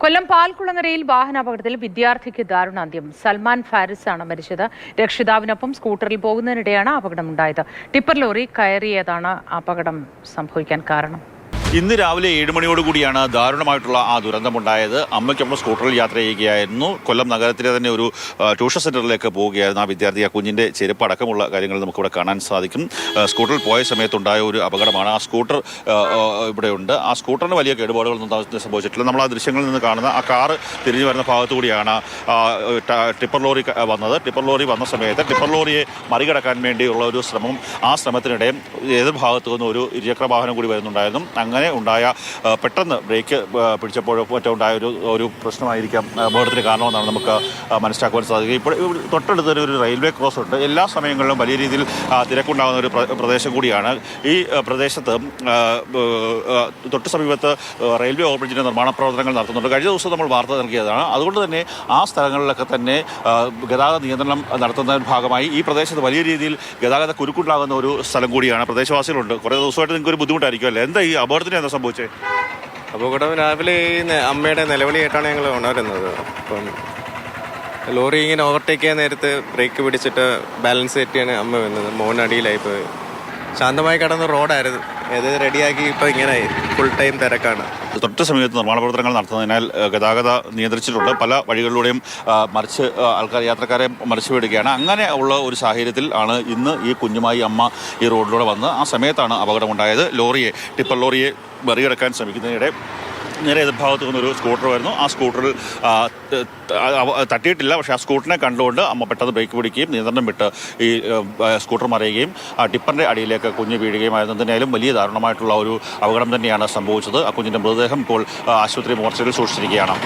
കൊല്ലം പാൽക്കുളങ്ങരയിൽ വാഹനാപകടത്തിൽ വിദ്യാർത്ഥിക്ക് ദാരുണാന്ത്യം. സൽമാൻ ഫാരിസ് ആണ് മരിച്ചത്. രക്ഷിതാവിനൊപ്പം സ്കൂട്ടറിൽ പോകുന്നതിനിടെയാണ് അപകടമുണ്ടായത്. ടിപ്പർ ലോറി കയറിയതാണ് അപകടം സംഭവിക്കാൻ കാരണം. ഇന്ന് രാവിലെ 7 മണിയോടുകൂടിയാണ് ദാരുണമായിട്ടുള്ള ആ ദുരന്തമുണ്ടായത്. അമ്മയ്ക്കൊപ്പം സ്കൂട്ടറിൽ യാത്ര ചെയ്യുകയായിരുന്നു. കൊല്ലം നഗരത്തിലെ തന്നെ ഒരു ട്യൂഷൻ സെന്ററിലേക്ക് പോവുകയായിരുന്നു ആ വിദ്യാർത്ഥി. ആ കുഞ്ഞിൻ്റെ ചെരുപ്പ് അടക്കമുള്ള കാര്യങ്ങൾ നമുക്കിവിടെ കാണാൻ സാധിക്കും. സ്കൂട്ടറിൽ പോയ സമയത്തുണ്ടായ ഒരു അപകടമാണ്. ആ സ്കൂട്ടർ ഇവിടെയുണ്ട്. ആ സ്കൂട്ടറിന് വലിയ കേടുപാടുകളൊന്നും സംഭവിച്ചിട്ടില്ല. നമ്മൾ ആ ദൃശ്യങ്ങളിൽ നിന്ന് കാണുന്ന ആ കാറ് തിരിഞ്ഞു വരുന്ന ഭാഗത്തുകൂടിയാണ് ടിപ്പർ ലോറി വന്നത്. ടിപ്പർ ലോറി വന്ന സമയത്ത് ടിപ്പർ ലോറിയെ മറികടക്കാൻ വേണ്ടിയുള്ള ഒരു ശ്രമം, ആ ശ്രമത്തിനിടെ ഏത് ഭാഗത്തു നിന്നും ഒരു ഇരുചക്ര വാഹനം കൂടി വരുന്നുണ്ടായിരുന്നു. അങ്ങനെ ഉണ്ടായ പെട്ടെന്ന് ബ്രേക്ക് പിടിച്ചപ്പോഴോ മറ്റോ ഉണ്ടായ ഒരു പ്രശ്നമായിരിക്കാം അപകടത്തിന് കാരണമെന്നാണ് നമുക്ക് മനസ്സിലാക്കുവാൻ സാധിക്കുക. ഇപ്പോൾ തൊട്ടടുത്തൊരു റെയിൽവേ ക്രോസ് ഉണ്ട്. എല്ലാ സമയങ്ങളിലും വലിയ രീതിയിൽ തിരക്കുണ്ടാകുന്ന ഒരു പ്രദേശം കൂടിയാണ്. ഈ പ്രദേശത്ത് തൊട്ട് സമീപത്ത് റെയിൽവേ ഓവർബ്രിഡ്ജിൻ്റെ നിർമ്മാണ പ്രവർത്തനങ്ങൾ നടത്തുന്നുണ്ട്. കഴിഞ്ഞ ദിവസം നമ്മൾ വാർത്ത നൽകിയതാണ്. അതുകൊണ്ട് തന്നെ ആ സ്ഥലങ്ങളിലൊക്കെ തന്നെ ഗതാഗത നിയന്ത്രണം നടത്തുന്നതിൻ്റെ ഭാഗമായി ഈ പ്രദേശത്ത് വലിയ രീതിയിൽ ഗതാഗത കുരുക്കുണ്ടാകുന്ന ഒരു സ്ഥലം കൂടിയാണ്. പ്രദേശവാസികളുണ്ട്. കുറേ ദിവസമായിട്ട് നിങ്ങൾക്ക് ഒരു ബുദ്ധിമുട്ടായിരിക്കും അല്ലേ? എന്താ ഈ അപകടത്തിന് എന്താ സംഭവിച്ചത്? അപകടം രാവിലെ അമ്മയുടെ നിലവിളിയായിട്ടാണ് ഞങ്ങൾ ഉണരുന്നത്. അപ്പം ലോറി ഇങ്ങനെ ഓവർടേക്ക് ചെയ്യാൻ നേരത്ത് ബ്രേക്ക് പിടിച്ചിട്ട് ബാലൻസ് തെറ്റിയാണ് അമ്മ വന്നത്. മോനടിയിലായി പോയി. ശാന്തമായി കിടന്ന റോഡായിരുന്നു. അത് റെഡിയാക്കി ഇപ്പോൾ ഇങ്ങനെ ഫുൾ ടൈം തിരക്കാണ്. തൊട്ട് സമയത്ത് നിർമ്മാണ പ്രവർത്തനങ്ങൾ നടത്തുന്നതിനാൽ ഗതാഗത നിയന്ത്രിച്ചിട്ടുണ്ട്. പല വഴികളിലൂടെയും യാത്രക്കാരെ മറിച്ചു വിടുകയാണ്. അങ്ങനെ ഉള്ള ഒരു സാഹചര്യത്തിൽ ആണ് ഇന്ന് ഈ കുഞ്ഞുമായി അമ്മ ഈ റോഡിലൂടെ വന്ന് ആ സമയത്താണ് അപകടമുണ്ടായത്. ടിപ്പർ ലോറിയെ മറികടക്കാൻ ശ്രമിക്കുന്നതിനിടെ നേരെ എതിർഭാഗത്ത് നിന്നൊരു സ്കൂട്ടർ വരുന്നു. ആ സ്കൂട്ടറിൽ തട്ടിയിട്ടില്ല. പക്ഷേ ആ സ്കൂട്ടറിനെ കണ്ടുകൊണ്ട് അമ്മ പെട്ടെന്ന് ബ്രേക്ക് പിടിക്കുകയും നിയന്ത്രണം വിട്ട് ഈ സ്കൂട്ടർ മറിയുകയും ആ ടിപ്പറിൻ്റെ അടിയിലേക്ക് കുഞ്ഞ് വീഴുകയുമായിരുന്നു. എന്തായാലും വലിയ ദാരുണമായിട്ടുള്ള ഒരു അപകടം തന്നെയാണ് സംഭവിച്ചത്. ആ കുഞ്ഞിൻ്റെ മൃതദേഹം ഇപ്പോൾ ആശുപത്രി മോർച്ചറിയിൽ സൂക്ഷിച്ചിരിക്കുകയാണ്.